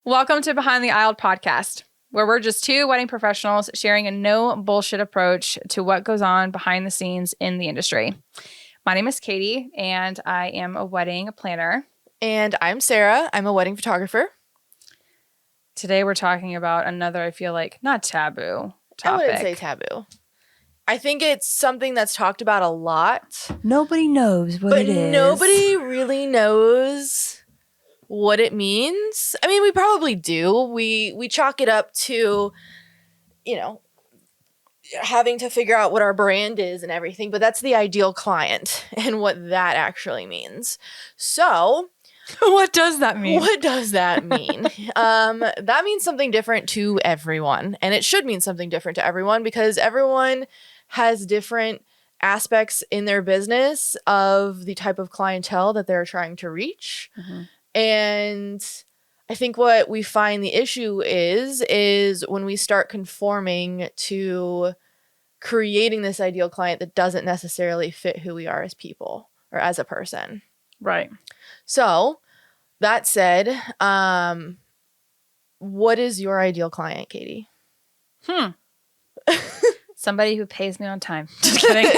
Welcome to Behind the Aisle podcast, where we're just two wedding professionals sharing a no bullshit approach to what goes on behind the scenes in the industry. My name is Katie, and I am a wedding planner. And I'm Sarah. I'm a wedding photographer. Today we're talking about another, I feel like, not taboo topic. I wouldn't say taboo. I think it's something that's talked about a lot. Nobody knows what it is. But nobody really knows what it means. I mean, we probably do. We chalk it up to, having to figure out what our brand is and everything, but that's the ideal client and what that actually means. So, what does that mean? What does that mean? That means something different to everyone, and it should mean something different to everyone because everyone has different aspects in their business of the type of clientele that they're trying to reach. Mm-hmm. And I think what we find the issue is when we start conforming to creating this ideal client that doesn't necessarily fit who we are as people or as a person. Right. So that said, what is your ideal client, Katie? Somebody who pays me on time. Just kidding.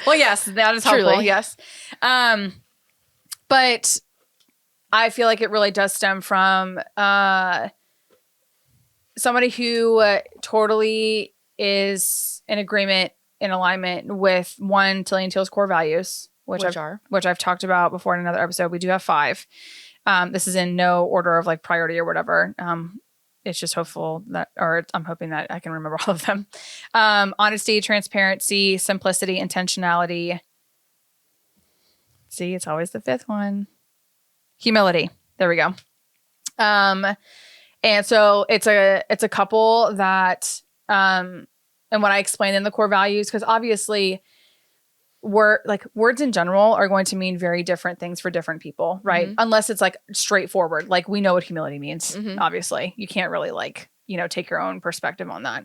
Well, yes, that is helpful. Truly. Yes. But I feel like it really does stem from somebody who totally is in agreement, in alignment with one Tillian Teal's core values, which I've talked about before in another episode. We do have 5. This is in no order of like priority or whatever. It's just hopeful that, or I'm hoping that I can remember all of them. Honesty, transparency, simplicity, intentionality. See, it's always the 5th one. Humility. There we go. And so it's a couple that, and what I explained in the core values, because obviously words in general are going to mean very different things for different people, right? Mm-hmm. Unless it's like straightforward. Like we know what humility means, mm-hmm. Obviously. You can't really take your own perspective on that.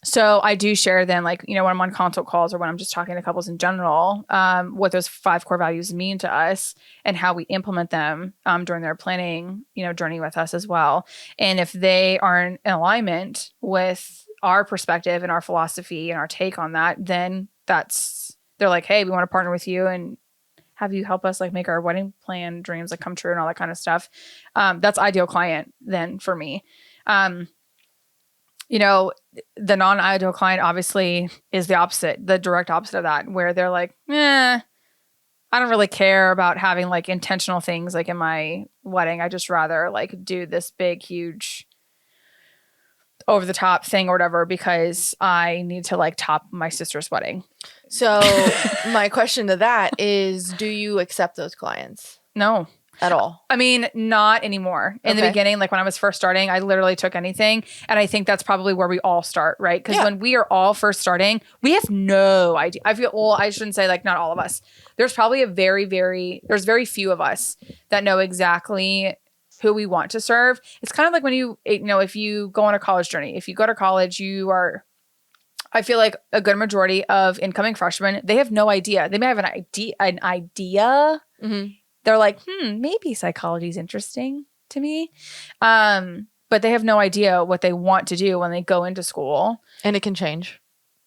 So I do share then when I'm on consult calls or when I'm just talking to couples in general, what those 5 core values mean to us and how we implement them during their planning, journey with us as well. And if they are in alignment with our perspective and our philosophy and our take on that, then they're like, hey, we want to partner with you and have you help us make our wedding plan dreams come true and all that kind of stuff. That's ideal client then for me. The non-ideal client obviously is the direct opposite of that, where they're like, I don't really care about having intentional things in my wedding. I just rather do this big, huge, over the top thing or whatever because I need to top my sister's wedding. So my question to that is, do you accept those clients? No. At all? I mean, not anymore. In the beginning, when I was first starting, I literally took anything. And I think that's probably where we all start, right? Because when we are all first starting, we have no idea. I shouldn't say not all of us. There's probably there's very few of us that know exactly who we want to serve. It's kind of like when if you go on a college journey, if you go to college, I feel like a good majority of incoming freshmen, they have no idea. They may have an idea. Mm-hmm. They're like, maybe psychology is interesting to me. But they have no idea what they want to do when they go into school. And it can change.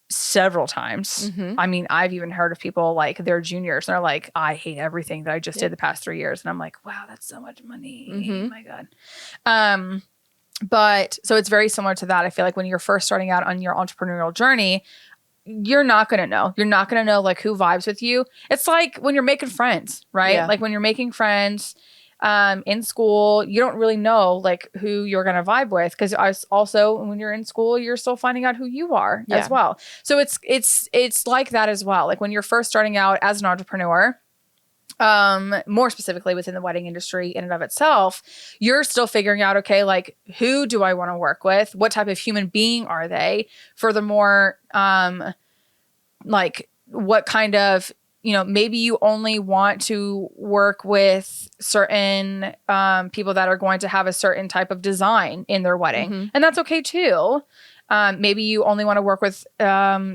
Several times. Mm-hmm. I mean, I've even heard of people they're juniors and they're like, I hate everything that I just did the past 3 years. And I'm like, wow, that's so much money. Mm-hmm. Oh my God. But so it's very similar to that. I feel like when you're first starting out on your entrepreneurial journey, you're not going to know. You're not going to know who vibes with you. It's like when you're making friends, right? Yeah. When you're making friends in school, you don't really know who you're going to vibe with because also when you're in school, you're still finding out who you are as well. So it's like that as well. When you're first starting out as an entrepreneur, more specifically within the wedding industry in and of itself, you're still figuring out, okay, who do I want to work with? What type of human being are they? Furthermore, what kind of, maybe you only want to work with certain people that are going to have a certain type of design in their wedding. Mm-hmm. And that's okay too. Maybe you only want to work with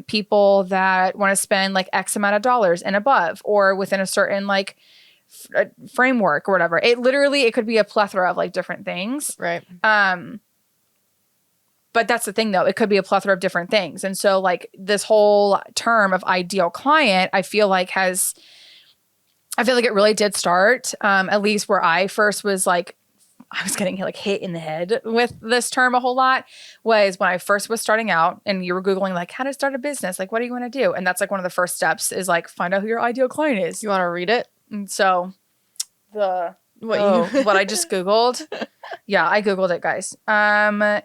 people that want to spend X amount of dollars and above, or within a certain framework or whatever. It could be a plethora of like different things. Right. But that's the thing though. It could be a plethora of different things. And so like this whole term of ideal client, I feel like it really did start, at least where I first was like, I was getting like hit in the head with this term a whole lot, was when I first was starting out and you were Googling like how to start a business, like what do you want to do? And that's like one of the first steps is like find out who your ideal client is. You want to read it? And so what I just Googled. Yeah, I Googled it, guys. And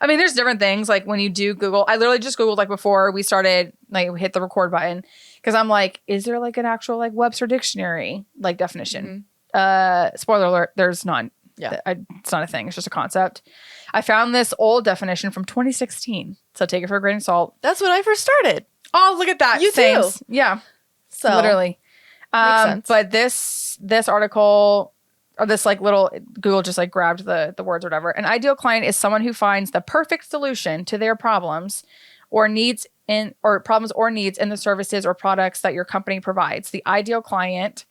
I mean, there's different things. Like when you do Google, I literally just Googled like before we started, like we hit the record button. Cause I'm like, is there like an actual like Webster dictionary like definition? Spoiler alert, there's none. Yeah. It's not a thing. It's just a concept. I found this old definition from 2016. So take it for a grain of salt. That's when I first started. Oh, look at that. You too. Yeah. So literally. makes sense. But this article or this like little Google just like grabbed the words or whatever. An ideal client is someone who finds the perfect solution to their problems or needs in the services or products that your company provides. The ideal client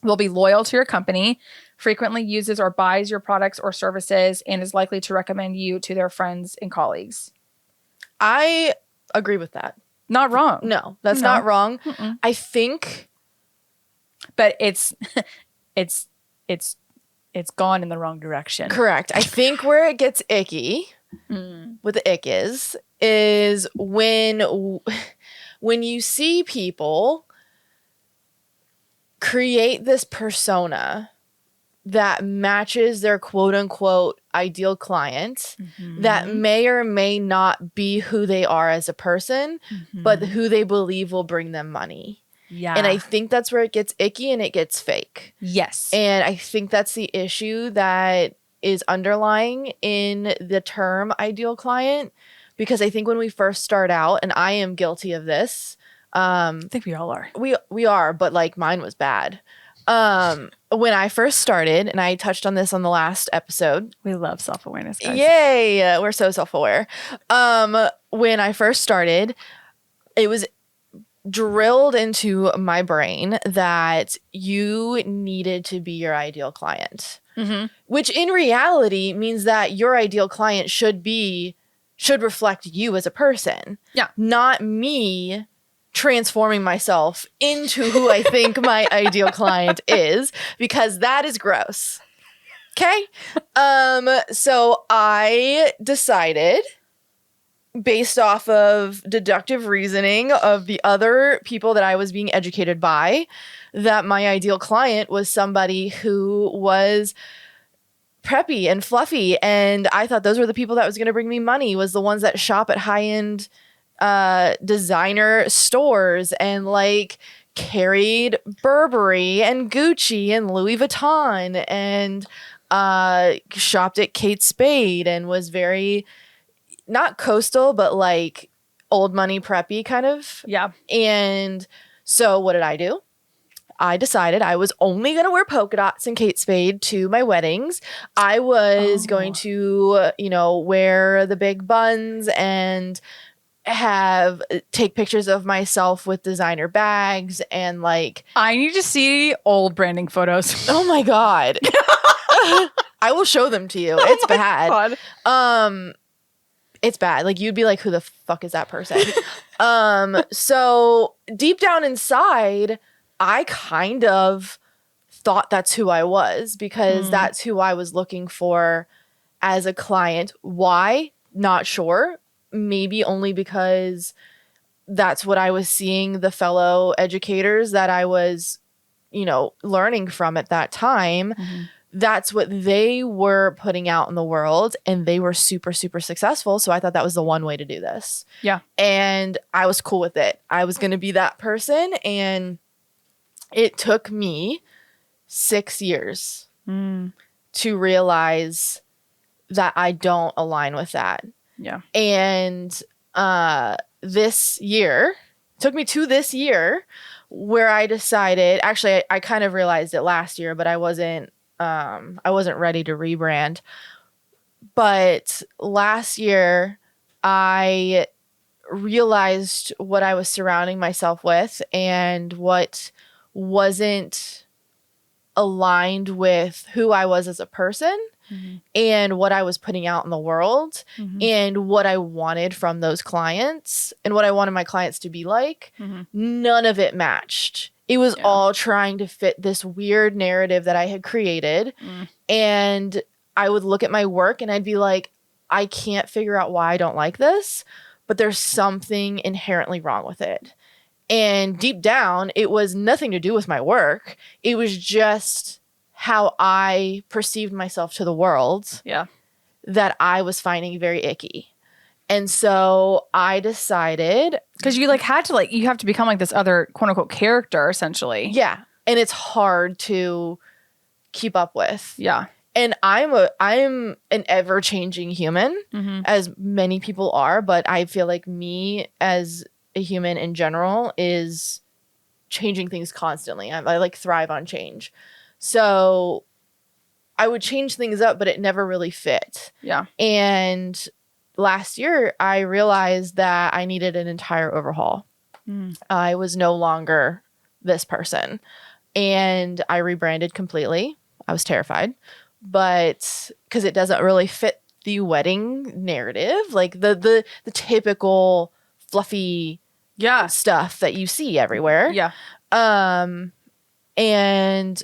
will be loyal to your company, frequently uses or buys your products or services, and is likely to recommend you to their friends and colleagues. I agree with that. Not wrong. No, that's not wrong. Mm-mm. I think, but it's gone in the wrong direction. correct. I think where it gets icky, what the ick is when you see people create this persona that matches their quote unquote ideal client that may or may not be who they are as a person, but who they believe will bring them money. Yeah. And I think that's where it gets icky and it gets fake. Yes. And I think that's the issue that is underlying in the term ideal client, because I think when we first start out, and I am guilty of this. I think we all are. We are, but like mine was bad. When I first started, and I touched on this on the last episode. We love self-awareness, guys. Yay! We're so self-aware. When I first started, it was drilled into my brain that you needed to be your ideal client, which in reality means that your ideal client should reflect you as a person. Yeah. Not me transforming myself into who I think my ideal client is, because that is gross. Okay? So I decided, based off of deductive reasoning of the other people that I was being educated by, that my ideal client was somebody who was preppy and fluffy, and I thought those were the people that was going to bring me money, was the ones that shop at high-end designer stores and like carried Burberry and Gucci and Louis Vuitton and shopped at Kate Spade and was very not coastal, but like old money preppy kind of. Yeah. And so what did I do? I decided I was only going to wear polka dots and Kate Spade to my weddings. I was going to, wear the big buns and take pictures of myself with designer bags and like. I need to see old branding photos. Oh my God. I will show them to you. It's bad. God. It's bad. Like you'd be like, who the fuck is that person? So deep down inside, I kind of thought that's who I was, because that's who I was looking for as a client. Why? Not sure. Maybe only because that's what I was seeing the fellow educators that I was, learning from at that time. That's what they were putting out in the world, and they were super, super successful. So I thought that was the one way to do this. Yeah. And I was cool with it. I was going to be that person, and it took me 6 years to realize that I don't align with that. Yeah. And this year, took me to this year where I decided, actually, I kind of realized it last year, but I wasn't ready to rebrand. But last year, I realized what I was surrounding myself with and what wasn't aligned with who I was as a person and what I was putting out in the world and what I wanted from those clients and what I wanted my clients to be like, none of it matched. It was all trying to fit this weird narrative that I had created. And I would look at my work and I'd be like, I can't figure out why I don't like this, but there's something inherently wrong with it. And deep down, it was nothing to do with my work. It was just how I perceived myself to the world that I was finding very icky. And so I decided, because you like had to like, you have to become like this other quote unquote character essentially. yeah. And it's hard to keep up with. Yeah. And I'm an ever-changing human, as many people are, but I feel like me as a human in general is changing things constantly. I like thrive on change. So I would change things up, but it never really fit. Yeah. And last year, I realized that I needed an entire overhaul. I was no longer this person. And I rebranded completely. I was terrified. But because it doesn't really fit the wedding narrative, like the typical fluffy stuff that you see everywhere. Yeah. And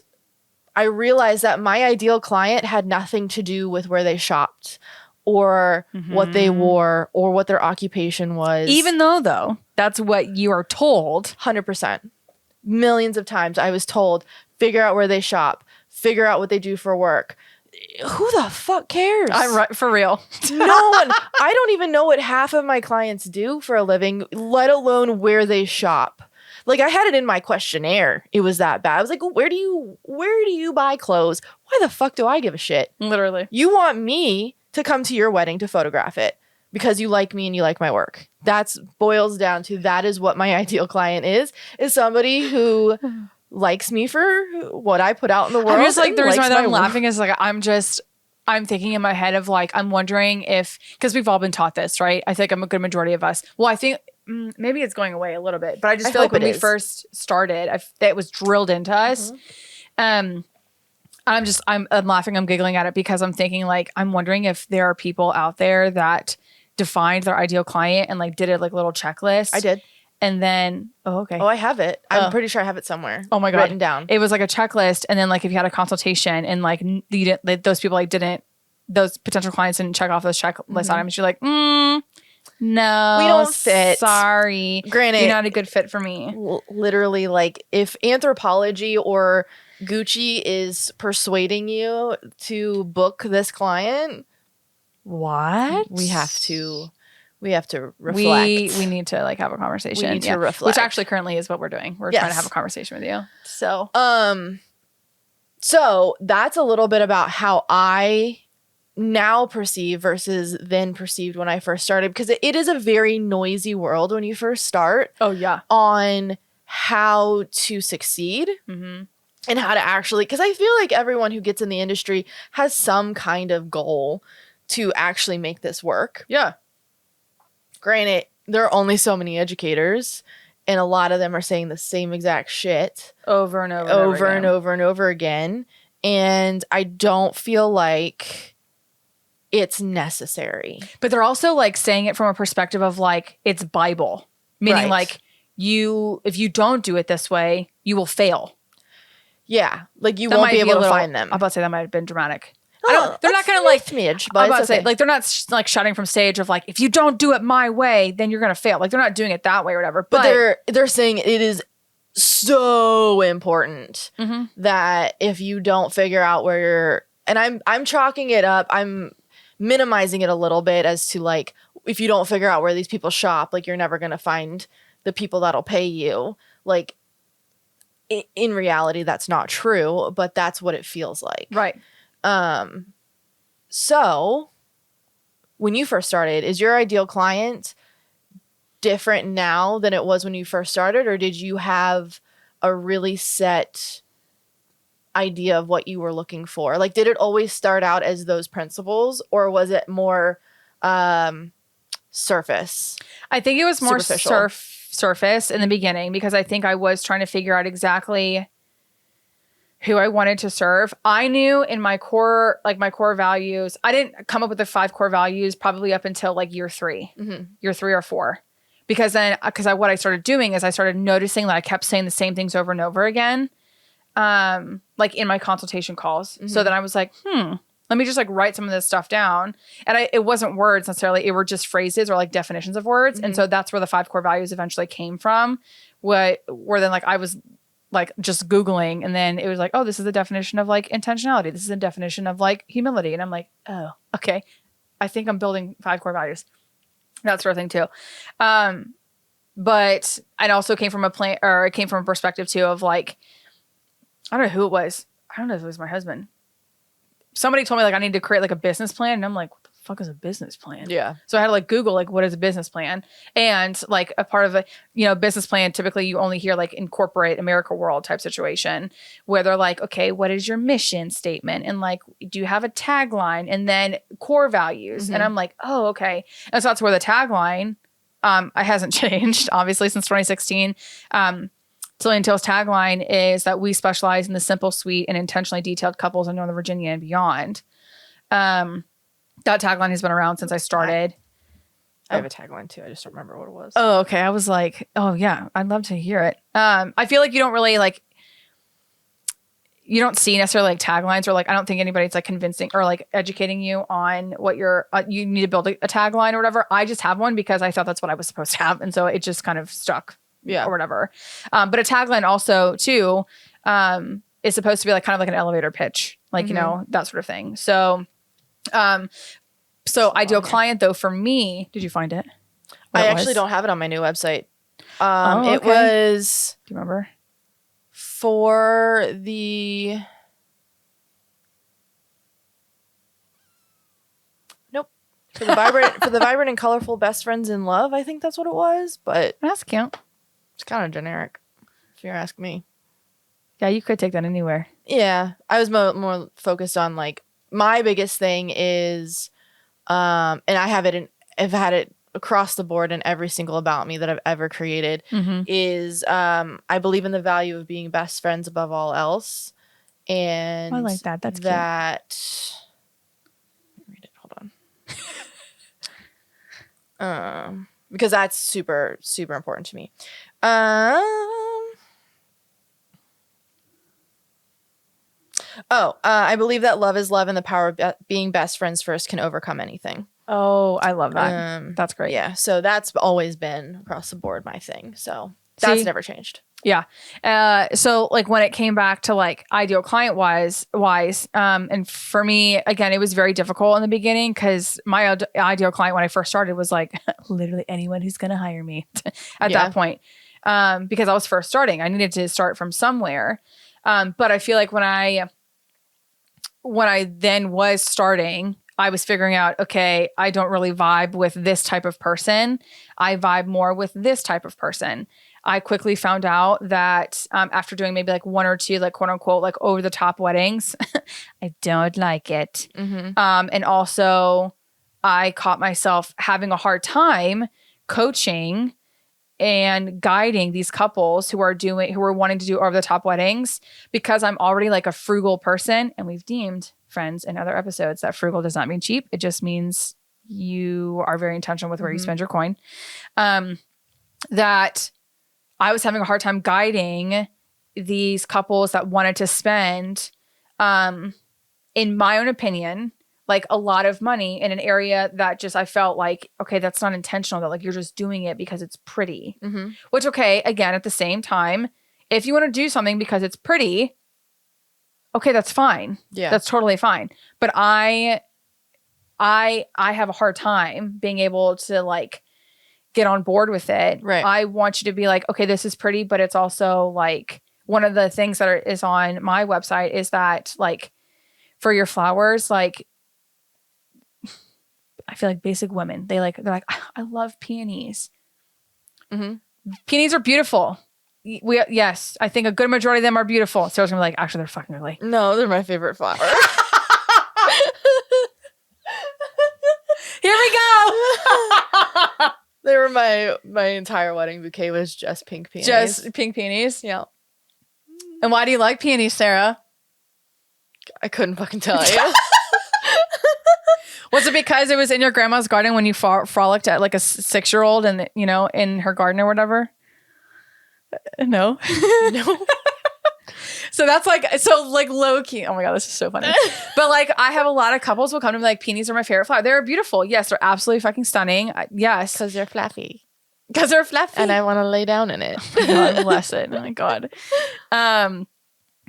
I realized that my ideal client had nothing to do with where they shopped or what they wore or what their occupation was. Even though that's what you are told. 100%. Millions of times I was told, figure out where they shop, figure out what they do for work. Who the fuck cares? I'm right, for real. No one. I don't even know what half of my clients do for a living, let alone where they shop. Like I had it in my questionnaire. It was that bad. I was like, where do you buy clothes? Why the fuck do I give a shit? Literally. You want me to come to your wedding to photograph it because you like me and you like my work. That's boils down to that is what my ideal client is somebody who likes me for what I put out in the world. I'm just like, the reason why that I'm work. laughing is like, I'm thinking in my head of like, I'm wondering if, because we've all been taught this, right? I think I'm a good majority of us. Well, I think maybe it's going away a little bit, but I just feel like when we first started, that was drilled into us. I'm laughing, I'm giggling at it because I'm thinking like, I'm wondering if there are people out there that defined their ideal client and like did it like little checklist. I did. And then, I have it. I'm pretty sure I have it somewhere. Oh my God. Written down. It was like a checklist. And then like if you had a consultation and like you didn't, like, those people like didn't, those potential clients didn't check off those checklist items. You're like, no, we don't fit. Sorry. Granted, you're not a good fit for me. Literally, like if Anthropologie or Gucci is persuading you to book this client, what? we have to reflect. We need to like have a conversation. We need to reflect. Which actually currently is what we're doing. We're trying to have a conversation with you. So so that's a little bit about how I now perceive versus then perceived when I first started, because it is a very noisy world when you first start. Oh yeah. On how to succeed and how to actually, because I feel like everyone who gets in the industry has some kind of goal to actually make this work. Yeah. Granted, there are only so many educators, and a lot of them are saying the same exact shit over and over again. And I don't feel like it's necessary. But they're also like saying it from a perspective of like it's Bible, meaning like if you don't do it this way, you will fail. Yeah, like you won't be able to find them. I'm about to say that might have been dramatic. They're not gonna like smidge, but I'm about to say like they're not like shouting from stage of like if you don't do it my way, then you're gonna fail. Like they're not doing it that way or whatever. But they're saying it is so important that if you don't figure out where you're, and I'm chalking it up, I'm minimizing it a little bit as to like if you don't figure out where these people shop, like you're never gonna find the people that'll pay you. Like in reality, that's not true, but that's what it feels like. Right. So when you first started, is your ideal client different now than it was when you first started? Or did you have a really set idea of what you were looking for? Like, did it always start out as those principles, or was it more surface? I think it was more Superficial. surface in the beginning because I think I was trying to figure out exactly who I wanted to serve. I knew in my core values, I didn't come up with the 5 core values probably up until like year 3 or 4. Because what I started doing is I started noticing that I kept saying the same things over and over again. Like in my consultation calls. So then I was like, let me just like write some of this stuff down. And it wasn't words necessarily. It were just phrases or like definitions of words. And so that's where the 5 core values eventually came from. Where then like I was like just Googling and then it was like, oh, this is the definition of like intentionality. This is the definition of like humility. And I'm like, oh, okay. I think I'm building 5 core values. That sort of thing too. But it also came from it came from a perspective too of like, I don't know who it was. I don't know if it was my husband. Somebody told me like I need to create like a business plan. And I'm like, what the fuck is a business plan? Yeah. So I had to like Google like what is a business plan? And like a part of a, business plan, typically you only hear like incorporate America World type situation where they're like, okay, what is your mission statement? And like, do you have a tagline? And then core values. And I'm like, oh, okay. And so that's where the tagline, it hasn't changed obviously since 2016. Tilly & Till's tagline is that we specialize in the simple, sweet, and intentionally detailed couples in Northern Virginia and beyond. That tagline has been around since I started. I have a tagline too. I just don't remember what it was. Oh, okay. I was like, oh yeah, I'd love to hear it. I feel like you don't really like, you don't see necessarily like taglines or like, I don't think anybody's like convincing or like educating you on what you need to build a tagline or whatever. I just have one because I thought that's what I was supposed to have. And so it just kind of stuck. Yeah. Or whatever. But a tagline also too is supposed to be like kind of like an elevator pitch, like, that sort of thing. So, ideal client though, for me, did you find it? I actually don't have it on my new website. Okay. It was, do you remember? For the, for the vibrant and colorful best friends in love. I think that's what it was, but That's cute. it's kind of generic if you ask me. Yeah, you could take that anywhere. Yeah, I was more focused on like my biggest thing is, and I've had it across the board in every single About Me that I've ever created is, I believe in the value of being best friends above all else. And I like that. That's cute. Let me read it. Hold on. Because that's super, super important to me. I believe that love is love and the power of being best friends first can overcome anything. Oh, I love that. That's great. Yeah. So that's always been across the board my thing. So that's never changed. Yeah. So like when it came back to like ideal client wise, and for me, again, it was very difficult in the beginning because my ideal client when I first started was like literally anyone who's going to hire me at that point. Because I was first starting, I needed to start from somewhere. But I feel like when I then was starting, I was figuring out, okay, I don't really vibe with this type of person. I vibe more with this type of person. I quickly found out that after doing maybe like 1 or 2, like quote unquote, like over the top weddings, I don't like it. And also I caught myself having a hard time coaching and guiding these couples who are wanting to do over the top weddings because I'm already like a frugal person. And we've deemed, friends, in other episodes that frugal does not mean cheap. It just means you are very intentional with where you spend your coin. That I was having a hard time guiding these couples that wanted to spend, in my own opinion, like a lot of money in an area that just, I felt like, okay, that's not intentional, that like you're just doing it because it's pretty. Which, okay, again, at the same time, if you want to do something because it's pretty, okay, that's fine. Yeah. That's totally fine. But I have a hard time being able to like get on board with it. Right. I want you to be like, okay, this is pretty, but it's also like one of the things that is on my website is that like for your flowers, like I feel like basic women, they're like, I love peonies. Peonies are beautiful. Yes, I think a good majority of them are beautiful. So I was gonna be like, actually, they're fucking ugly. No, they're my favorite flower. Here we go. They were my entire wedding bouquet was just pink peonies. Just pink peonies. Yeah. And why do you like peonies, Sarah? I couldn't fucking tell you. Was it because it was in your grandma's garden when you frolicked at like a 6-year-old and, you know, in her garden or whatever? No. No. So that's like, so like low key. Oh my God, this is so funny. But like, I have a lot of couples will come to me like, peonies are my favorite flower. They're beautiful. Yes, they're absolutely fucking stunning. Yes. Because they're fluffy. Because they're fluffy. And I want to lay down in it. God bless it. Oh my God. I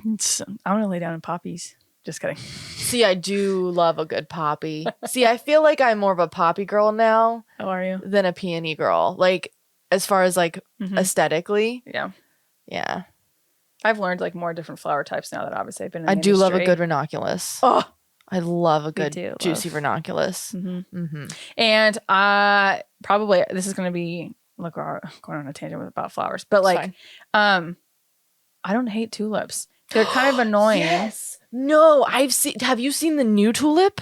want to lay down in poppies. Just kidding. See, I do love a good poppy. See, I feel like I'm more of a poppy girl now How are you? than a peony girl. Like, as far as like aesthetically. Yeah. Yeah. I've learned like more different flower types now that obviously I've been in the I do love a industry. good ranunculus. Oh, I love a We good do juicy love- ranunculus. mm-hmm. And probably this is going to be look we're going on a tangent about flowers, but It's like fine. I don't hate tulips. They're kind of annoying. Yes. No, have you seen the new tulip?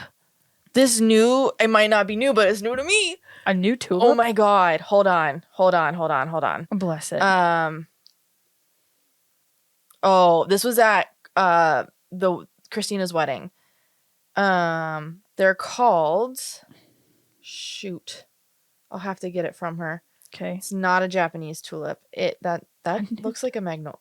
This new, it might not be new, but it's new to me. A new tulip. Oh my God. Hold on. Bless it. Oh, this was at the Christina's wedding. They're called, shoot, I'll have to get it from her. Okay. It's not a Japanese tulip. That looks like a magnolia.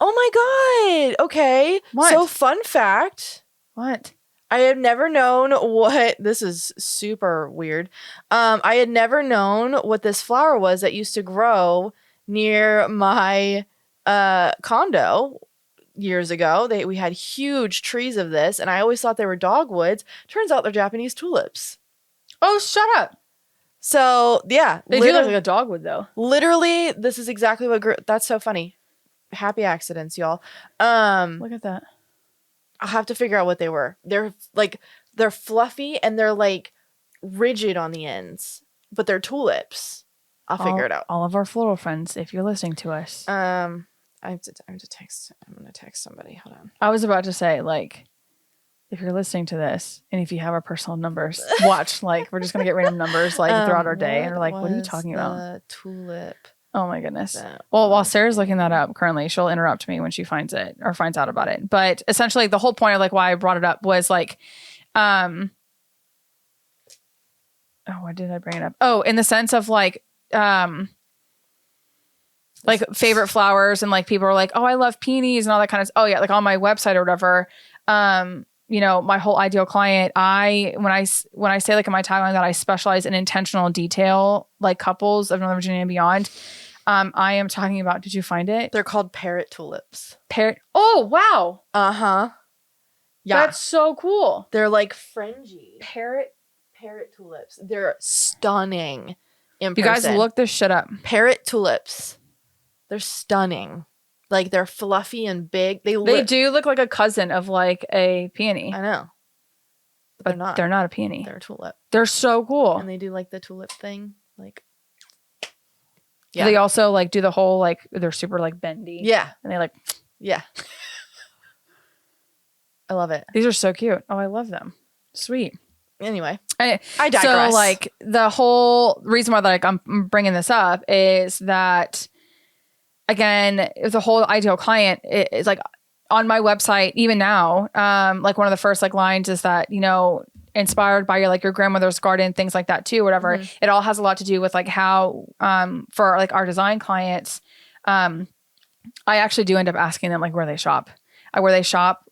Oh my God. Okay. What? So fun fact. What? I had never known what this is super weird. I had never known what this flower was that used to grow near my condo years ago. We had huge trees of this, and I always thought they were dogwoods. Turns out they're Japanese tulips. Oh, shut up. So yeah, They do look like a dogwood though. literally, this is exactly what that's so funny. Happy accidents, y'all. Look at that. I'll have to figure out what they were. They're fluffy and they're like rigid on the ends, but they're tulips. I'll figure it out. All of our floral friends, if you're listening to us. I have to text. I'm gonna text somebody. Hold on. I was about to say, like, if you're listening to this and if you have our personal numbers, watch. Like, we're just gonna get random numbers like throughout our day, and we're like, what are you talking about? Tulip. Oh my goodness. That Well, while Sarah's looking that up currently, she'll interrupt me when she finds it or finds out about it. But essentially the whole point of like why I brought it up was like, oh, why did I bring it up? Oh, in the sense of like favorite flowers, and like people are like, oh, I love peonies and all that kind of, oh yeah, like on my website or whatever. You know, my whole ideal client, when I say like in my tagline that I specialize in intentional detail, like couples of Northern Virginia and beyond, I am talking about, did you find it? They're called parrot tulips. Parrot. Oh, wow. Uh-huh. Yeah. That's so cool. They're like fringy. Parrot tulips. They're stunning in You guys person. look this shit up. Parrot tulips. They're stunning. Like they're fluffy and big. They do look like a cousin of like a peony, I know. but they're not a peony. They're a tulip. They're so cool. And they do like the tulip thing. Like Yeah. They also like do the whole like they're super like bendy. yeah. And they like Yeah. I love it. these are so cute. Oh, I love them. Sweet. Anyway, I digress. So like the whole reason why like I'm bringing this up is that again, the whole ideal client is like on my website even now. Like one of the first like lines is that, you know, inspired by your grandmother's garden, things like that too, whatever. Mhm. It all has a lot to do with like how for like our design clients, I actually do end up asking them like where they shop.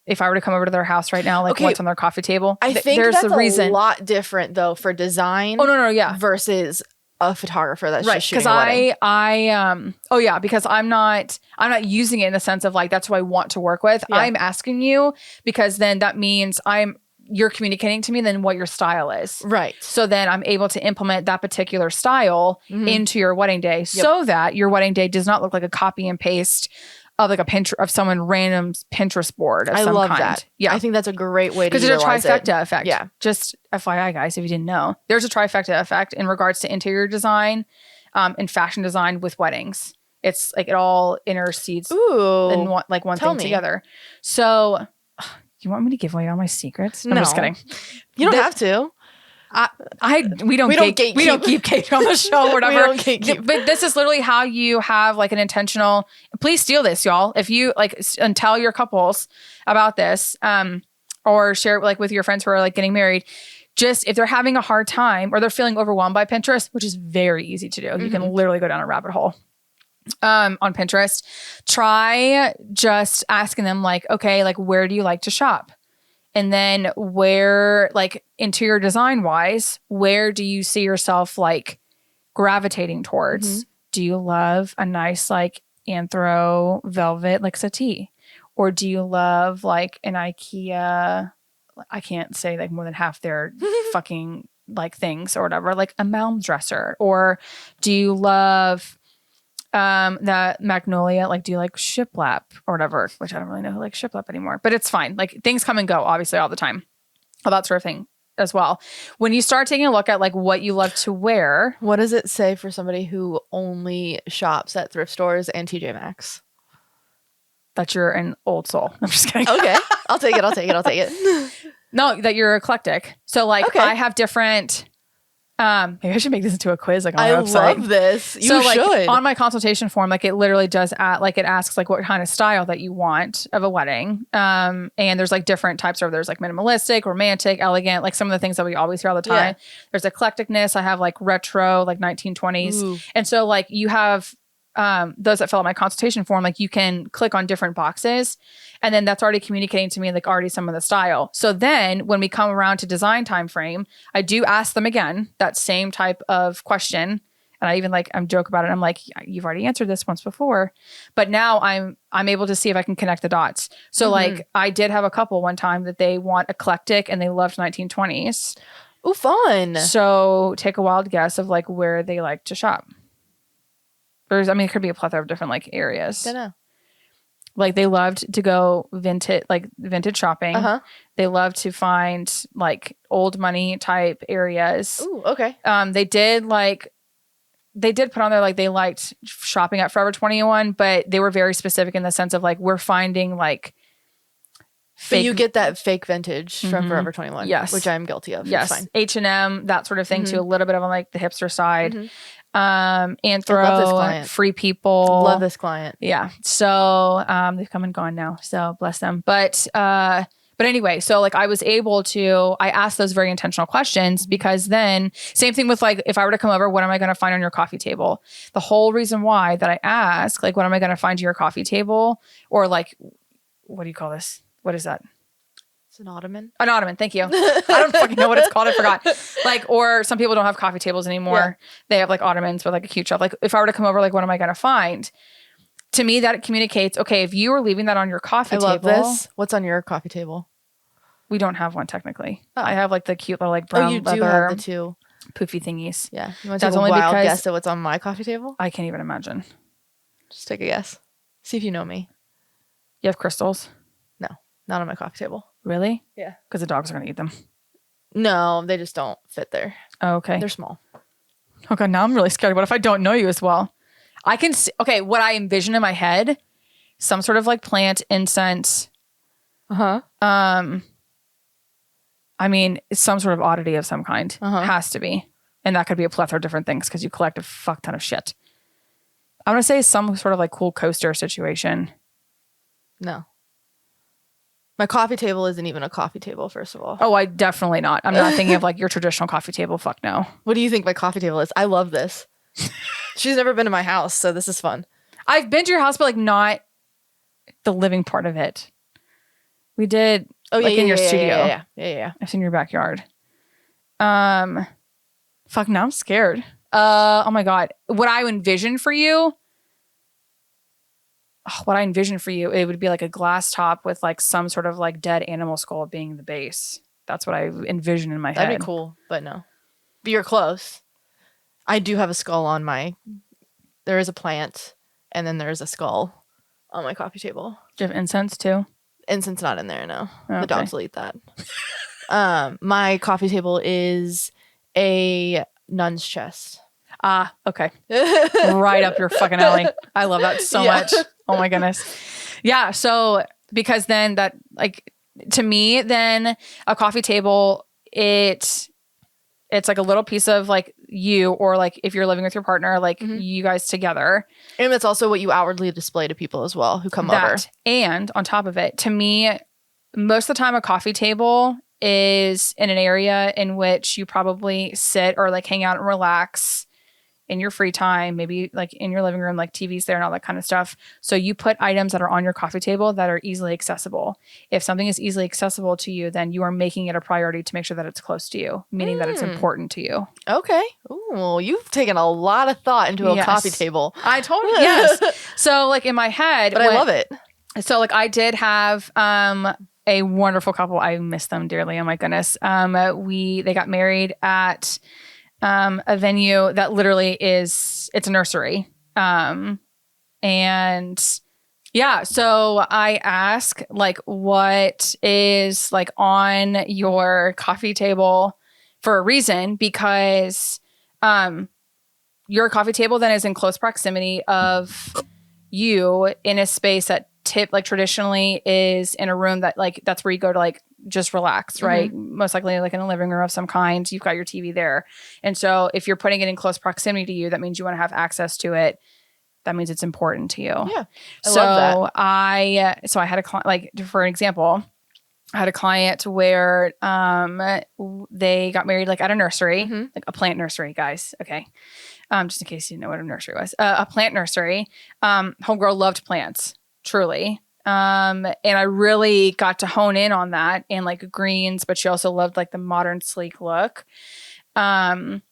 If I were to come over to their house right now, like Okay. what's on their coffee table. I think there's that's the reason. a lot different though for design. Oh no, yeah. Versus a photographer that's Right, just shooting because a wedding. because I'm not using it in the sense of like that's who I want to work with. Yeah. I'm asking you because then that means you're communicating to me then what your style is. Right. So then I'm able to implement that particular style Mhm. into your wedding day so that your wedding day does not look like a copy and paste of like a Pinterest of someone random's Pinterest board of I some love kind. that. Yeah. I think that's a great way to Because there's a utilize trifecta it. effect. Yeah. Just FYI, guys, if you didn't know, there's a trifecta effect in regards to interior design and fashion design with weddings. It's like it all intercedes Ooh. in one Tell thing me. together. So, you want me to give away all my secrets? I'm No. just kidding. You don't The- have to. We don't gatekeep on the show or whatever. We don't gatekeep. But this is literally how you have like an intentional. Please steal this, y'all. If you like, and tell your couples about this, or share it like with your friends who are like getting married. Just if they're having a hard time or they're feeling overwhelmed by Pinterest, which is very easy to do, you can literally go down a rabbit hole on Pinterest. Try just asking them like, okay, like where do you like to shop? And then where, like interior design wise, where do you see yourself like gravitating towards? Do you love a nice like anthro velvet like settee? Or do you love like an IKEA? I can't say like more than half their fucking like things or whatever, like a Malm dresser. Or do you love that Magnolia? Like, do you like shiplap or whatever? Which I don't really know who likes shiplap anymore, but it's fine. Like things come and go, obviously, all the time. All that sort of thing as well. When you start taking a look at like what you love to wear, what does it say for somebody who only shops at thrift stores and TJ Maxx? that you're an old soul. I'm just kidding. Okay. I'll take it. No, that you're eclectic. So like Okay. I have different, maybe I should make this into a quiz like on I my website. love this. You So like should. on my consultation form, like it literally does like it asks like what kind of style that you want of a wedding. And there's like different types of, there's like minimalistic, romantic, elegant, like some of the things that we always hear all the time. Yeah. There's eclecticness. I have like retro, like 1920s. Ooh. And so like you have those that fill out my consultation form, like you can click on different boxes and then that's already communicating to me like already some of the style. So then when we come around to design time frame, I do ask them again that same type of question. And I even like, I'm joke about it. I'm like, you've already answered this once before, but now I'm able to see if I can connect the dots. So like I did have a couple one time that they want eclectic and they loved 1920s. Ooh, fun. So take a wild guess of like where they like to shop. There's, I mean, it could be a plethora of different like areas. Don't know. Like they loved to go vintage shopping. Uh-huh. They love to find like old money type areas. Ooh, okay. They did put on there like they liked shopping at Forever 21, but they were very specific in the sense of like we're finding like So fake. you get that fake vintage from Forever 21. Yes. Which I'm guilty of. Yes, It's fine. H&M, that sort of thing too. A little bit of on like the hipster side. Mhm. Anthro, I love this client. Free People. Love this client. Yeah. So they've come and gone now. So bless them. But anyway, so like I was able to, I asked those very intentional questions because then same thing with like, if I were to come over, what am I going to find on your coffee table? The whole reason why that I ask, like, what am I going to find to your coffee table? Or like, what do you call this? What is that? It's an ottoman. An ottoman, thank you. I don't fucking know what it's called. I forgot. Like, or some people don't have coffee tables anymore. Yeah. They have like ottomans with like a cute shelf. Like if I were to come over, like what am I going to find? To me, that communicates, okay, if you are leaving that on your coffee I table. love this. What's on your coffee table? We don't have one technically. Oh. I have like the cute little like brown Oh, you do leather have the two. poofy thingies. Yeah. You want to That's take a only wild because- guess at what's on my coffee table? I can't even imagine. Just take a guess. See if you know me. You have crystals? No, not on my coffee table. Really? Yeah. Because the dogs are going to eat them. No, they just don't fit there. Oh, okay. They're small. Oh God, now I'm really scared. What if I don't know you as well? I can see, okay, what I envision in my head, some sort of like plant, incense. Uh-huh. I mean, it's some sort of oddity of some kind. Uh-huh. Has to be. And that could be a plethora of different things because you collect a fuck ton of shit. I'm going to say some sort of like cool coaster situation. No. My coffee table isn't even a coffee table, first of all. Oh, I definitely not. I'm not thinking of like your traditional coffee table. Fuck no. What do you think my coffee table is? I love this. She's never been to my house, so this is fun. I've been to your house, but like not the living part of it. We did like in your studio. Yeah. I've seen your backyard. Fuck, now I'm scared. Oh my God. What I envision for you, it would be like a glass top with like some sort of like dead animal skull being the base. That's what I envision in my head. That'd be cool, but no. But you're close. I do have a skull on there is a plant and then there's a skull on my coffee table. Do you have incense too? Incense not in there, no. Okay. The dogs will eat that. My coffee table is a nun's chest. Ah, okay. Right up your fucking alley. I love that so Yeah. much. Oh my goodness. Yeah. So because then that like to me, then a coffee table, it's it's like a little piece of like you, or like if you're living with your partner, like you guys together. And that's also what you outwardly display to people as well who come over. And on top of it, to me, most of the time a coffee table is in an area in which you probably sit or like hang out and relax in your free time, maybe like in your living room, like TV's there and all that kind of stuff. So you put items that are on your coffee table that are easily accessible. If something is easily accessible to you, then you are making it a priority to make sure that it's close to you, meaning that it's important to you. Okay. Ooh, you've taken a lot of thought into a coffee table. I told you, yes. So like in my head. But I love it. So like I did have a wonderful couple. I miss them dearly. Oh my goodness. They got married at a venue that literally it's a nursery. And yeah, so I ask like, what is like on your coffee table for a reason, because your coffee table then is in close proximity of you in a space that traditionally is in a room that like, that's where you go to like just relax, right? Most likely like in a living room of some kind. You've got your TV there. And so if you're putting it in close proximity to you, that means you want to have access to it. That means it's important to you. Yeah. I love that. I had a client, like for an example, I had a client where they got married like at a nursery, like a plant nursery, guys. Okay. Just in case you didn't know what a nursery was. A plant nursery. Homegirl loved plants, truly. And I really got to hone in on that and like greens, but she also loved like the modern sleek look. And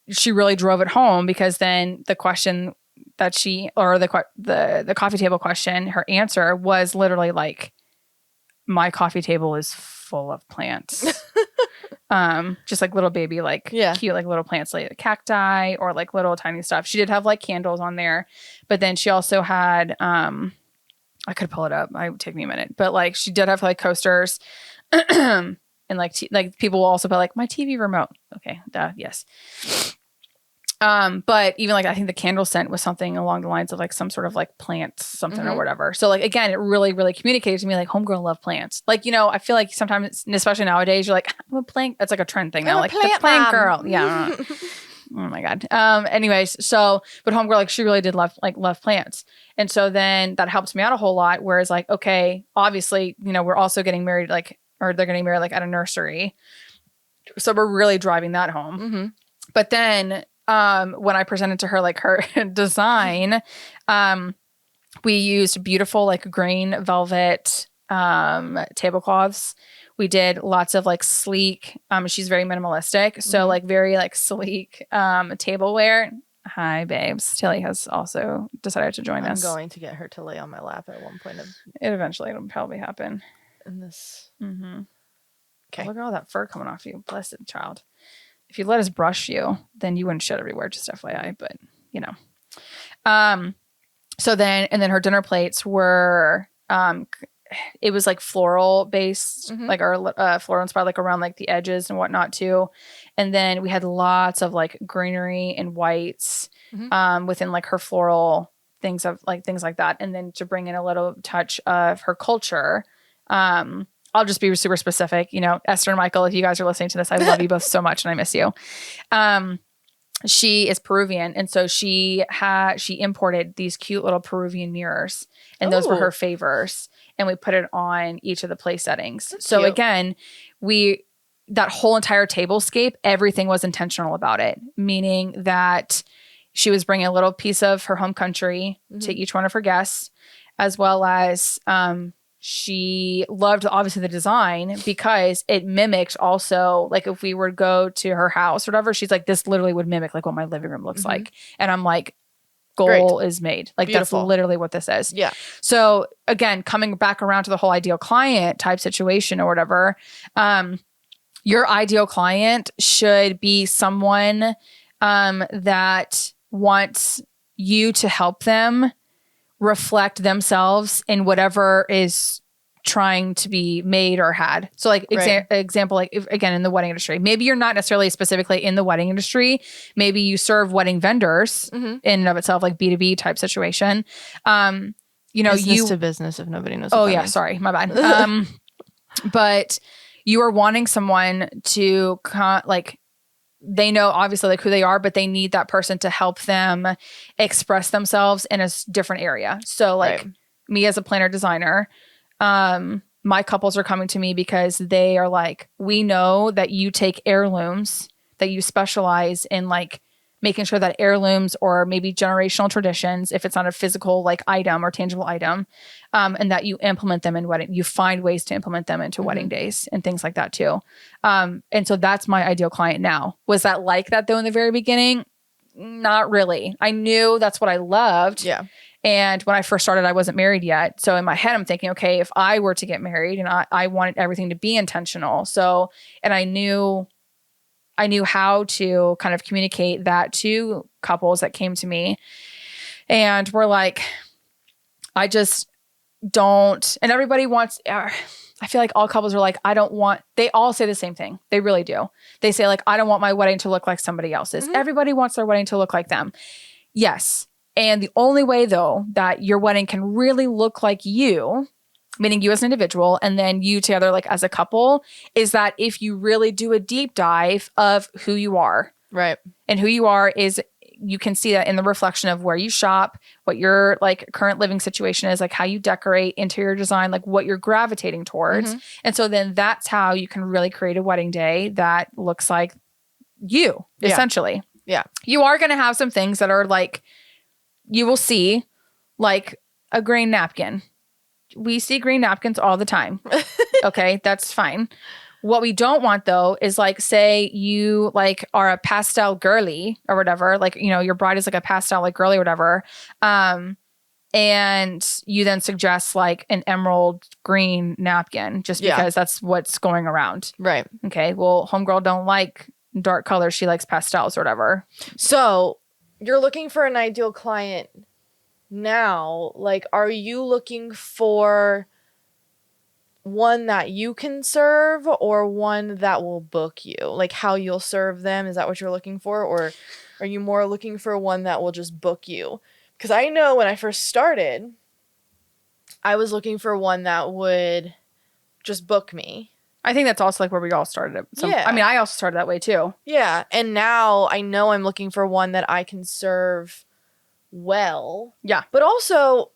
she really drove it home, because then the question that the coffee table question, her answer was literally like, my coffee table is full of plants. Just like little baby, like cute, like little plants, like cacti or like little tiny stuff. She did have like candles on there, but then she also had, I could pull it up. It would take me a minute, but like she did have like coasters and like, like people will also put like my TV remote. Okay. Yes. But even like, I think the candle scent was something along the lines of like some sort of like plant something or whatever. So like, again, it really, really communicated to me like homegirl love plants. Like, you know, I feel like sometimes, especially nowadays, you're like, I'm a plant. It's like a trend thing now. Like the plant girl. Yeah. Oh my God. Anyways, so, but homegirl, like she really did love plants. And so then that helped me out a whole lot. Whereas like, okay, obviously, you know, we're also getting married, like, or they're getting married like at a nursery. So we're really driving that home. But then, when I presented to her like her design, we used beautiful like green velvet tablecloths. We did lots of like sleek, she's very minimalistic, so like very like sleek tableware. Hi babes, Tilly has also decided to join us. I'm going to get her to lay on my lap at one point. It'll probably happen in this. Okay, look at all that fur coming off you, blessed child. If you let us brush you, then you wouldn't shed everywhere, just FYI, but you know. So then her dinner plates were, it was like floral based, like our floral inspired, like around like the edges and whatnot too. And then we had lots of like greenery and whites, within like her floral things like that. And then to bring in a little touch of her culture, I'll just be super specific. You know, Esther and Michael, if you guys are listening to this, I love you both so much and I miss you. She is Peruvian. And so she imported these cute little Peruvian mirrors, and those were her favors. And we put it on each of the place settings. That's so cute. Again, that whole entire tablescape, everything was intentional about it, meaning that she was bringing a little piece of her home country to each one of her guests, as well as, she loved obviously the design because it mimicked also, like if we were to go to her house or whatever, she's like, this literally would mimic like what my living room looks like. And I'm like, goal is made. Like Beautiful. That's literally what this is. Yeah. So again, coming back around to the whole ideal client type situation or whatever, your ideal client should be someone that wants you to help them reflect themselves in whatever is trying to be made or had. So like example, like if, again, in the wedding industry, maybe you're not necessarily specifically in the wedding industry. Maybe you serve wedding vendors in and of itself, like B2B type situation. You know, business to business, if nobody knows. Oh yeah. Sorry. My bad. But you are wanting someone to like, they know obviously like who they are, but they need that person to help them express themselves in a different area. So like me as a planner designer, my couples are coming to me because they are like, we know that you take heirlooms, that you specialize in like making sure that heirlooms or maybe generational traditions, if it's not a physical like item or tangible item, and that you implement them in wedding, you find ways to implement them into wedding days and things like that too. And so that's my ideal client now. Was that like that though in the very beginning? Not really. I knew that's what I loved. Yeah. And when I first started, I wasn't married yet. So in my head, I'm thinking, okay, if I were to get married and I wanted everything to be intentional. So, and I knew how to kind of communicate that to couples that came to me and were like, I just don't, and everybody wants, I feel like all couples are like, they all say the same thing. They really do. They say like, I don't want my wedding to look like somebody else's. Everybody wants their wedding to look like them. Yes. And the only way though, that your wedding can really look like you, meaning you as an individual and then you together like as a couple, is that if you really do a deep dive of who you are. Right. And who you are is, you can see that in the reflection of where you shop, what your like current living situation is, like how you decorate, interior design, like what you're gravitating towards. And so then that's how you can really create a wedding day that looks like you, essentially. Yeah. You are going to have some things that are like, you will see like a green napkin. We see green napkins all the time. Okay, that's fine. What we don't want though is like, say you like are a pastel girly or whatever, like, you know, your bride is like a pastel like girly or whatever. And you then suggest like an emerald green napkin just because that's what's going around. Right. Okay. Well, homegirl don't like dark colors. She likes pastels or whatever. So you're looking for an ideal client now. Like, are you looking for one that you can serve or one that will book you? Like how you'll serve them? Is that what you're looking for? Or are you more looking for one that will just book you? Because I know when I first started, I was looking for one that would just book me. I think that's also like where we all started. Yeah. I mean, I also started that way too. Yeah. And now I know I'm looking for one that I can serve well. Yeah. But also,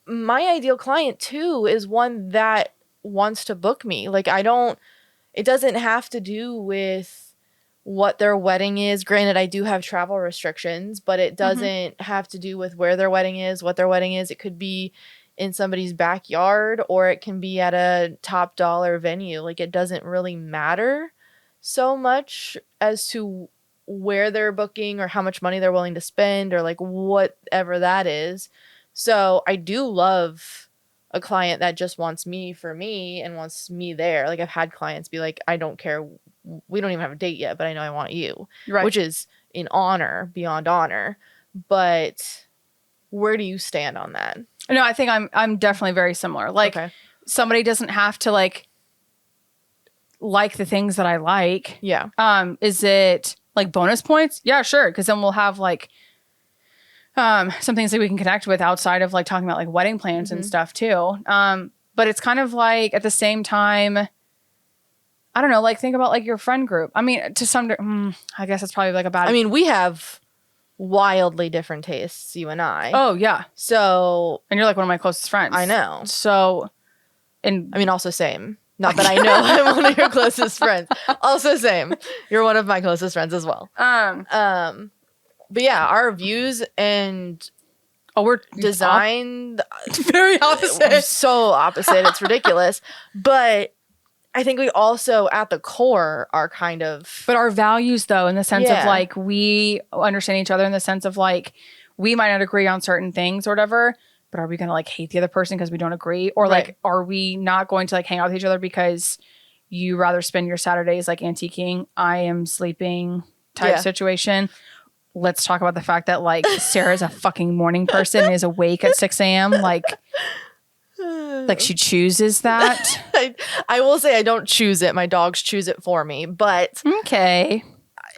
my ideal client too is one that wants to book me. Like, it doesn't have to do with what their wedding is. Granted, I do have travel restrictions, but it doesn't have to do with where their wedding is, what their wedding is. It could be in somebody's backyard or it can be at a top dollar venue. Like, it doesn't really matter so much as to where they're booking or how much money they're willing to spend or like whatever that is. So I do love a client that just wants me for me and wants me there. Like, I've had clients be like, I don't care. We don't even have a date yet, but I know I want you, Right. which is in honor, beyond honor. But where do you stand on that? No, I think I'm definitely very similar. Like, somebody doesn't have to like the things that I like. Yeah. Is it like bonus points? Yeah, sure. Because then we'll have like some things that we can connect with outside of like talking about like wedding plans and stuff too. But it's kind of like at the same time, I don't know, like think about like your friend group. I mean, to some, I guess it's probably like a bad. I mean, we have wildly different tastes, you and I. Oh yeah. So, and you're like one of my closest friends. I know. So, and I mean, also same. Not that I know I'm one of your closest friends. Also same. You're one of my closest friends as well. But yeah, our views and we're design very opposite. So opposite. It's ridiculous. But I think we also at the core are kind of. But our values though, in the sense of like we understand each other in the sense of like we might not agree on certain things or whatever, but are we going to like hate the other person because we don't agree? Or like, are we not going to like hang out with each other because you rather spend your Saturdays like antiquing, I am sleeping type situation? Let's talk about the fact that like Sarah's a fucking morning person and is awake at 6 a.m. Like she chooses that. I will say I don't choose it. My dogs choose it for me, but okay.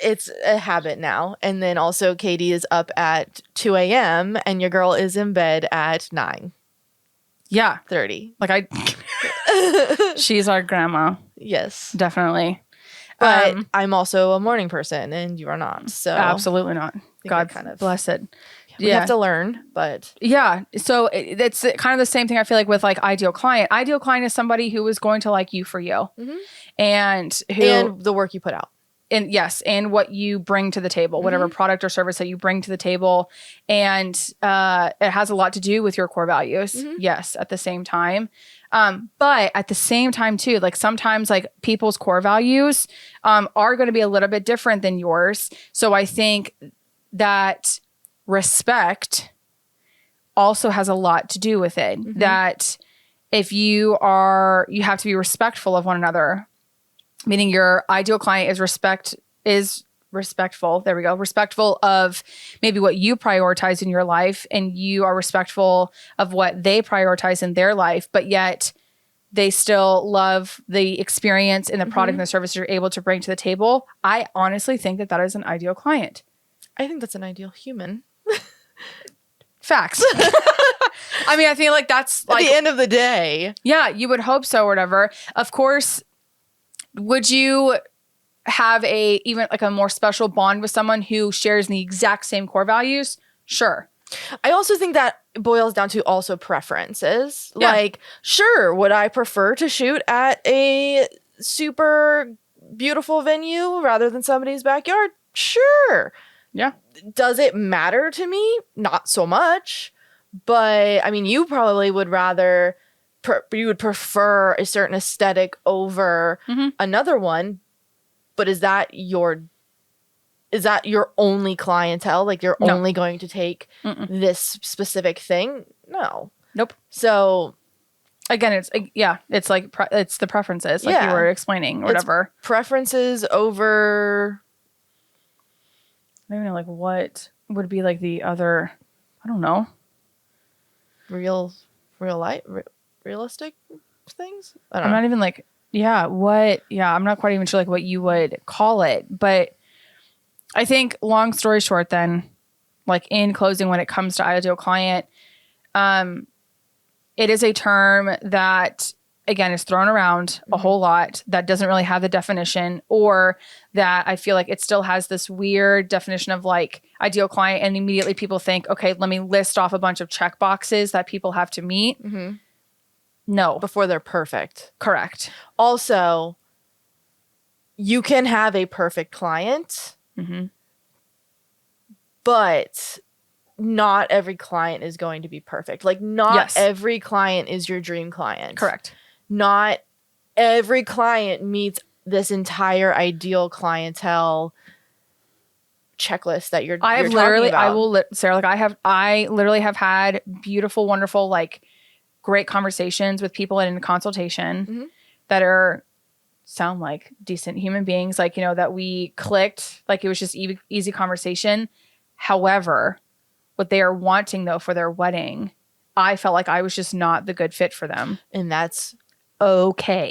It's a habit now. And then also Katie is up at 2 a.m. and your girl is in bed at 9. Yeah. 30. Like she's our grandma. Yes. Definitely. But I'm also a morning person and you are not. So absolutely not. God kind of bless it. we have to learn, but yeah. So it's kind of the same thing I feel like with like ideal client. Ideal client is somebody who is going to like you for you and the work you put out. And yes, and what you bring to the table, whatever product or service that you bring to the table. And it has a lot to do with your core values. Yes, at the same time. But at the same time too, like sometimes like people's core values are going to be a little bit different than yours. So I think that respect also has a lot to do with it. That if you have to be respectful of one another. Meaning your ideal client is respectful. There we go. Respectful of maybe what you prioritize in your life, and you are respectful of what they prioritize in their life, but yet they still love the experience and the product and the service you're able to bring to the table. I honestly think that is an ideal client. I think that's an ideal human. Facts. I mean, I feel like that's like at the end of the day. Yeah, you would hope so or whatever. Of course. Would you have even like a more special bond with someone who shares the exact same core values? Sure. I also think that boils down to also preferences. Yeah. Like, sure, would I prefer to shoot at a super beautiful venue rather than somebody's backyard? Sure. Yeah. Does it matter to me? Not so much. But I mean, you probably would rather you would prefer a certain aesthetic over another one, but is that your only clientele? Like you're only going to take this specific thing? No. Nope. So again, it's like it's the preferences, like you were explaining, or whatever. It's preferences over. I don't even know, like what would be like the other. I don't know. Real life. Realistic things? I don't I'm know. not even like, I'm not quite even sure like what you would call it. But I think long story short then, like in closing, when it comes to ideal client, it is a term that, again, is thrown around a whole lot that doesn't really have the definition, or that I feel like it still has this weird definition of like ideal client. And immediately people think, okay, let me list off a bunch of check boxes that people have to meet. No. Before they're perfect. Correct. Also, you can have a perfect client, but not every client is going to be perfect. Like, not every client is your dream client. Correct. Not every client meets this entire ideal clientele checklist that you're talking about. Sarah, like I literally have had beautiful, wonderful, like great conversations with people in consultation that sound like decent human beings, like, you know, that we clicked, like it was just easy conversation. However, what they are wanting though for their wedding, I felt like I was just not the good fit for them. And that's okay.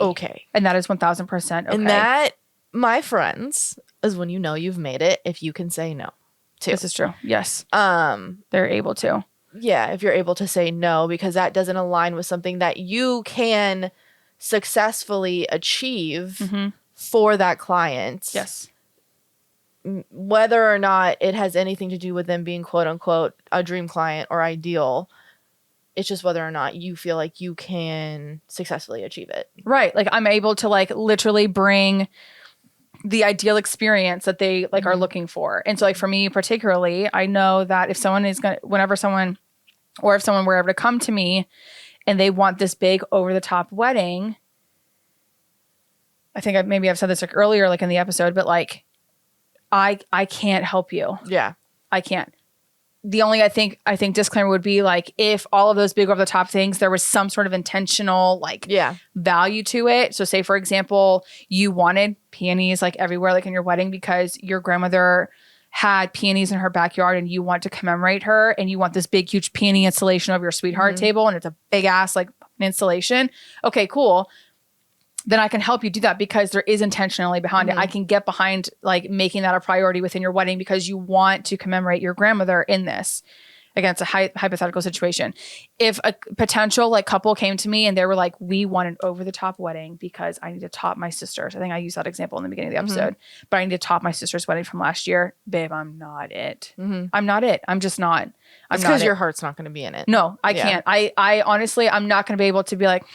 And that is 1000% okay. And that, my friends, is when you know you've made it, if you can say no too. This is true. Yes. They're able to. Yeah, if you're able to say no, because that doesn't align with something that you can successfully achieve for that client. Yes. Whether or not it has anything to do with them being quote unquote a dream client or ideal, it's just whether or not you feel like you can successfully achieve it. Right. Like I'm able to like literally bring the ideal experience that they like are looking for. And so like for me particularly, I know that if someone is going to, if someone were ever to come to me and they want this big over the top wedding, I think maybe I've said this like earlier, like in the episode, but like I can't help you. Yeah. I can't. The only I think disclaimer would be like if all of those big over the top things, there was some sort of intentional like value to it. So say for example, you wanted peonies like everywhere, like in your wedding, because your grandmother had peonies in her backyard and you want to commemorate her and you want this big, huge peony installation of your sweetheart table and it's a big ass like installation. Okay, cool. Then I can help you do that because there is intentionality behind it. I can get behind like making that a priority within your wedding because you want to commemorate your grandmother in this. against a hypothetical situation. If a potential like couple came to me and they were like, we want an over the top wedding because I need to top my sister's. I think I used that example in the beginning of the episode, but I need to top my sister's wedding from last year. Babe, I'm not it. I'm not it. I'm just not. It's because your heart's not going to be in it. No, I can't. I honestly, I'm not going to be able to be like,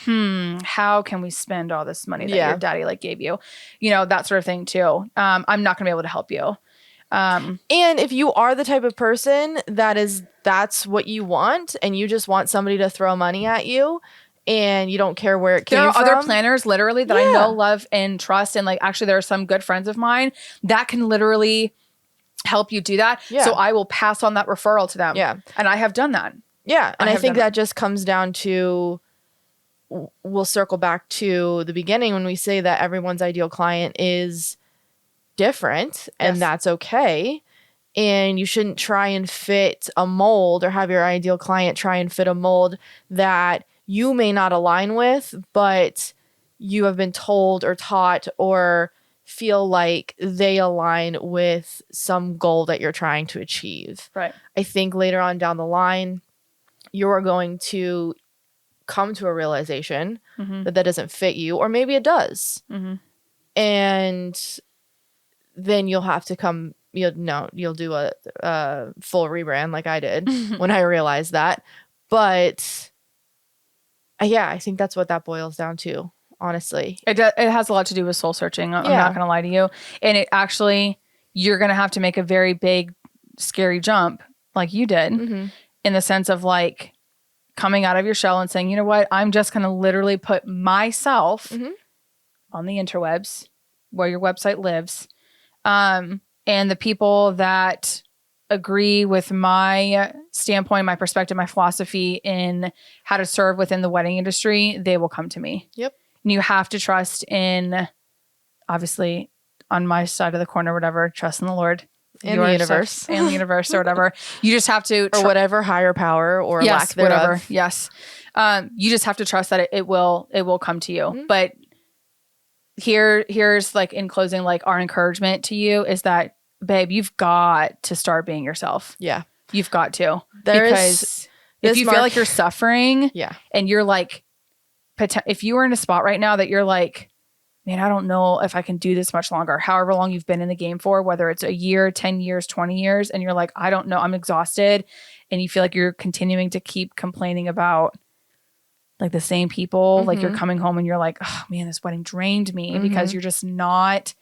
how can we spend all this money that your daddy like gave you? You know, that sort of thing too. I'm not going to be able to help you. And if you are the type of person that's what you want and you just want somebody to throw money at you and you don't care where it came from. There are other planners literally that I know, love, and trust. And like, actually there are some good friends of mine that can literally help you do that. Yeah. So I will pass on that referral to them. Yeah. And I have done that. Yeah. And I think that just comes down to, we'll circle back to the beginning when we say that everyone's ideal client is different and that's okay. And you shouldn't try and fit a mold or have your ideal client try and fit a mold that you may not align with, but you have been told or taught or feel like they align with some goal that you're trying to achieve. Right. I think later on down the line, you're going to come to a realization that doesn't fit you, or maybe it does. And then you'll have to you'll do a full rebrand like I did when I realized that. But yeah, I think that's what that boils down to. Honestly, it has a lot to do with soul searching. I'm not going to lie to you. And it actually, you're going to have to make a very big, scary jump like you did in the sense of like coming out of your shell and saying, you know what, I'm just going to literally put myself on the interwebs where your website lives. And the people that agree with my standpoint, my perspective, my philosophy in how to serve within the wedding industry, they will come to me. Yep. And you have to trust in, obviously, on my side of the corner, whatever, trust in the Lord. In the universe. And the universe or whatever. You just have to... or whatever higher power or lack thereof. Whatever. Yes. You just have to trust that it will come to you. But here's like in closing, like our encouragement to you is that, babe, you've got to start being yourself. Yeah. You've got to. Because if you feel like you're suffering and you're like... if you were in a spot right now that you're like, man, I don't know if I can do this much longer, however long you've been in the game for, whether it's a year, 10 years, 20 years, and you're like, I don't know, I'm exhausted. And you feel like you're continuing to keep complaining about like the same people, like you're coming home and you're like, oh man, this wedding drained me because you're just not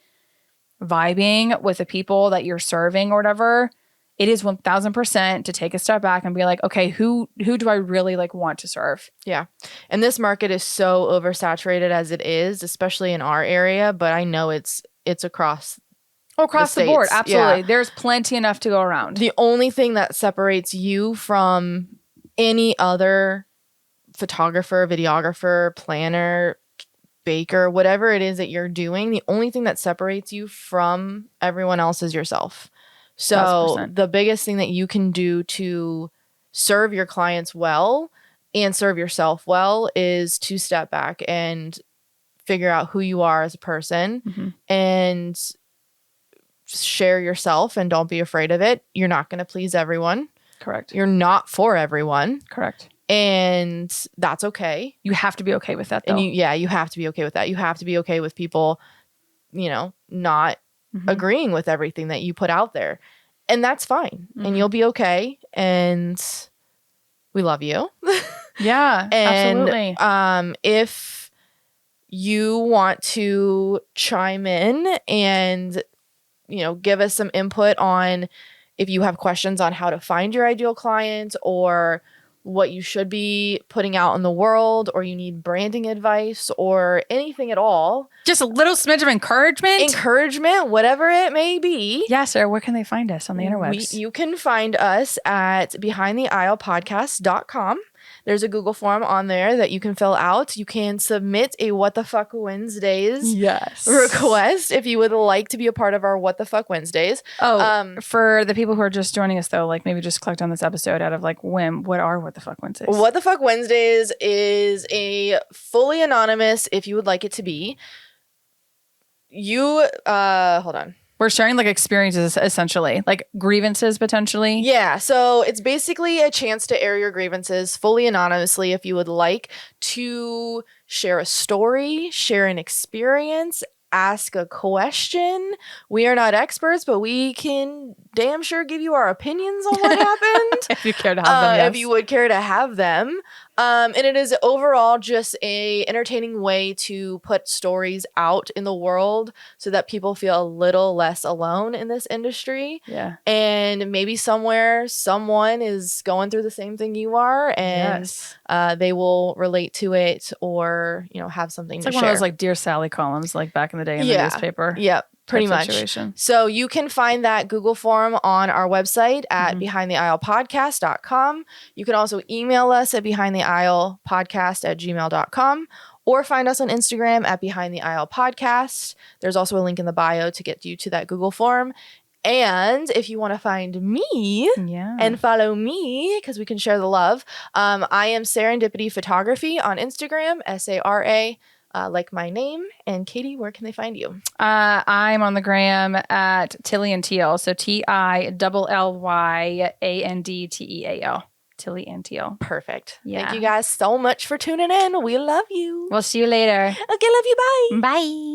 vibing with the people that you're serving or whatever. It is 1000% to take a step back and be like, okay, who do I really like want to serve? Yeah. And this market is so oversaturated as it is, especially in our area, but I know it's across the board. Absolutely. Yeah. There's plenty enough to go around. The only thing that separates you from any other photographer, videographer, planner, baker, whatever it is that you're doing, the only thing that separates you from everyone else is yourself. So 1,000%. The biggest thing that you can do to serve your clients well and serve yourself well is to step back and figure out who you are as a person and share yourself, and don't be afraid of it. You're not going to please everyone. Correct. You're not for everyone. Correct. And that's okay. You have to be okay with that though. And you have to be okay with that. You have to be okay with people, not agreeing with everything that you put out there, and that's fine. And you'll be okay, and we love you. Yeah. And absolutely. If you want to chime in and give us some input on if you have questions on how to find your ideal client or what you should be putting out in the world, or you need branding advice or anything at all. Just a little smidge of encouragement, whatever it may be. Yeah, sir. Where can they find us on the interwebs? You can find us at behindtheaislepodcast.com. There's a Google form on there that you can fill out. You can submit a What the Fuck Wednesdays request if you would like to be a part of our What the Fuck Wednesdays. For the people who are just joining us though, like maybe just clicked on this episode out of like whim, what are What the Fuck Wednesdays? What the Fuck Wednesdays is a fully anonymous, if you would like it to be. You, hold on. We're sharing like experiences essentially, like grievances potentially. Yeah, so it's basically a chance to air your grievances fully anonymously if you would like to share a story, share an experience, ask a question. We are not experts, but we can damn sure give you our opinions on what happened. If you care to have them, yes. If you would care to have them. And it is overall just a entertaining way to put stories out in the world so that people feel a little less alone in this industry. Yeah. And maybe somewhere someone is going through the same thing you are, and Yes. they will relate to it, or have something It's to like share. one of those like Dear Sally columns, like back in the day in the newspaper. Yep. Pretty type much. Situation. So you can find that Google form on our website at behindtheaislepodcast.com. You can also email us at behindtheaislepodcast@gmail.com, or find us on Instagram at behindtheaislepodcast. There's also a link in the bio to get you to that Google form. And if you want to find me and follow me, because we can share the love, I am Serendipity Photography on Instagram, SARA. Like my name. And Katie, where can they find you? I'm on the gram at Tilly and Teal. So TILLYANDTEAL. Tilly and Teal. Perfect. Yeah. Thank you guys so much for tuning in. We love you. We'll see you later. Okay, love you. Bye. Bye.